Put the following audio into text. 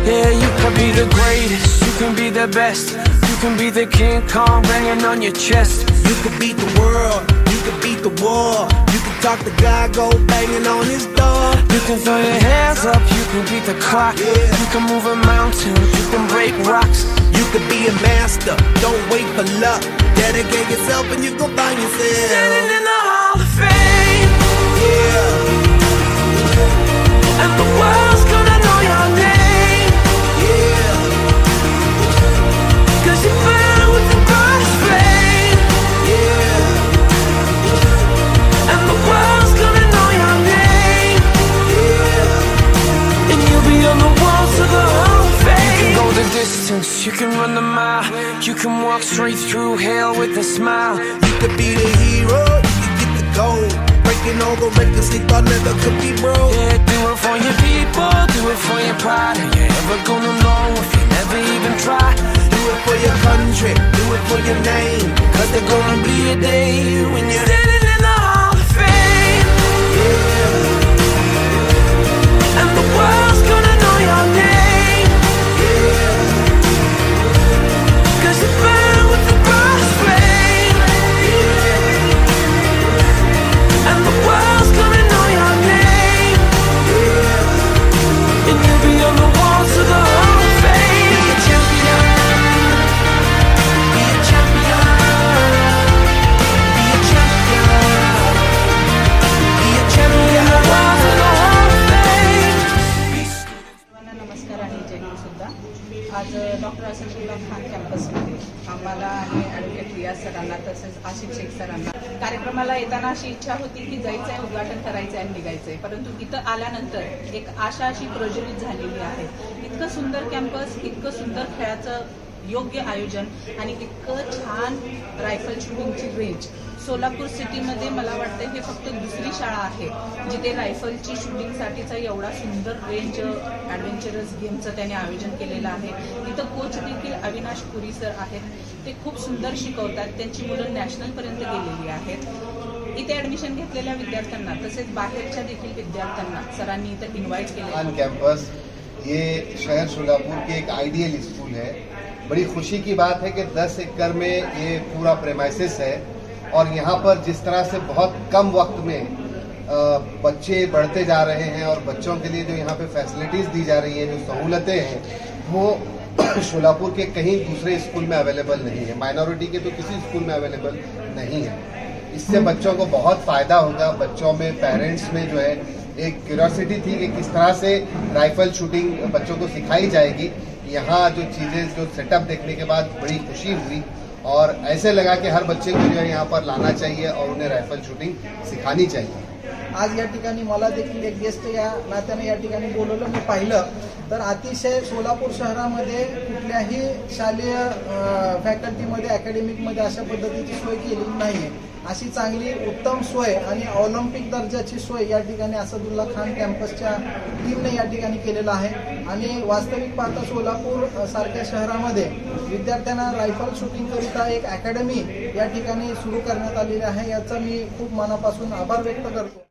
Yeah, you could be the greatest, you can be the best, you can be the King Kong banging on your chest. You could beat the world, you could beat the war, you can talk to God, go banging on his door. You can throw your hands up, you can beat the clock, Yeah. you can move a mountain, you can break rocks. You could be a master, don't wait for luck. Dedicate yourself and you gon' find yourself Standing in the Hall of Fame, Yeah, and the world's gonna know your name, yeah, 'cause you burn with the brightest flame, yeah, and the world's gonna know your name, yeah. and you'll be on the walls of the Hall of Fame. You can go the distance, you can run the mile, you can walk straight through hell with a smile. You could be the hero, you could get the gold. Breaking all the records they thought never could be broke. Yeah, do it for your people, do it for your pride. Are you ever gonna know if you never even try? Do it for your country, do it for your name. Cause there's gonna be a day when you're Standing in the Hall of Fame, and the world's gonna know your name, 'cause you burn with the brightest flame, and the world's gonna know your name, and you'll be on the walls of the Hall of Fame. Be a champion, be a champion, be a champion, be a champion. Walls of the Hall of Fame. सर्वांना नमस्कार आणि जय हिंद सुद्धा. आज doctor Asadullah Khan कॅम्पसमध्ये आम्हाला आणि advocate रियाज सरांना तसेच आशिफ शेख सरांना कार्यक्रमाला येताना अशी इच्छा होती की जायचं आहे, उद्घाटन करायचं आहे आणि निघायचं आहे. परंतु इथं आल्यानंतर एक आशा अशी प्रज्वलित झालेली आहे. इतकं सुंदर कॅम्पस, इतकं सुंदर खेळाचं योग्य आयोजन आणि इतकं छान रायफल शूटिंगची रेंज. सोलापूर सिटीमध्ये मला वाटतं हे फक्त दुसरी शाळा आहे जिथे रायफलची शूटिंगसाठीचा एवढा सुंदर रेंज ॲडव्हेंचरस गेमचं त्याने आयोजन केलेलं आहे. इथं कोच देखील अविनाश पुरी सर आहेत. ते खूप सुंदर शिकवतात. त्यांची मुलं नॅशनलपर्यंत गेलेली आहेत. इथे ॲडमिशन घेतलेल्या विद्यार्थ्यांना तसेच बाहेरच्या देखील विद्यार्थ्यांना सरांनी इथं इन्व्हाइट केले. खान कैंपस ये शहर सोलापुर की एक आइडियल स्कूल है। बड़ी खुशी की बात है कि 10 एकड़ में ये पूरा प्रेमाइसिस है और यहाँ पर जिस तरह से बहुत कम वक्त में बच्चे बढ़ते जा रहे हैं और बच्चों के लिए जो यहाँ पे फैसिलिटीज़ दी जा रही हैं, जो सहूलतें हैं, वो सोलापुर के कहीं दूसरे स्कूल में अवेलेबल नहीं है। माइनॉरिटी के तो किसी स्कूल में अवेलेबल नहीं है। इससे बच्चों को बहुत फ़ायदा होगा। बच्चों में, पेरेंट्स में जो है एक क्यूरियोसिटी थी कि किस तरह से राइफल शूटिंग बच्चों को सिखाई जाएगी। यहाँ जो चीज़ें, जो सेटअप देखने के बाद बड़ी खुशी हुई और ऐसे लगा कि हर बच्चे को जो है यहाँ पर लाना चाहिए और उन्हें राइफल शूटिंग सिखानी चाहिए। आज या ठिकाणी मला देखील एक गेस्ट या नात्याने या ठिकाणी बोलवलं. मी पाहिलं तर अतिशय सोलापूर शहरामध्ये कुठल्याही शालेय फॅकल्टीमध्ये, अकॅडमिकमध्ये अशा पद्धतीची सोय केलेली नाही. अशी चांगली उत्तम सोय आणि ऑलिम्पिक दर्जाची सोय या ठिकाणी असदुल्ला खान कॅम्पसच्या टीमने या ठिकाणी केलेलं आहे. आणि वास्तविक पाहता सोलापूर सारख्या शहरामध्ये विद्यार्थ्यांना रायफल शूटिंगकरिता एक अकॅडमी या ठिकाणी सुरू करण्यात आलेली आहे. याचा मी खूप मनापासून आभार व्यक्त करतो.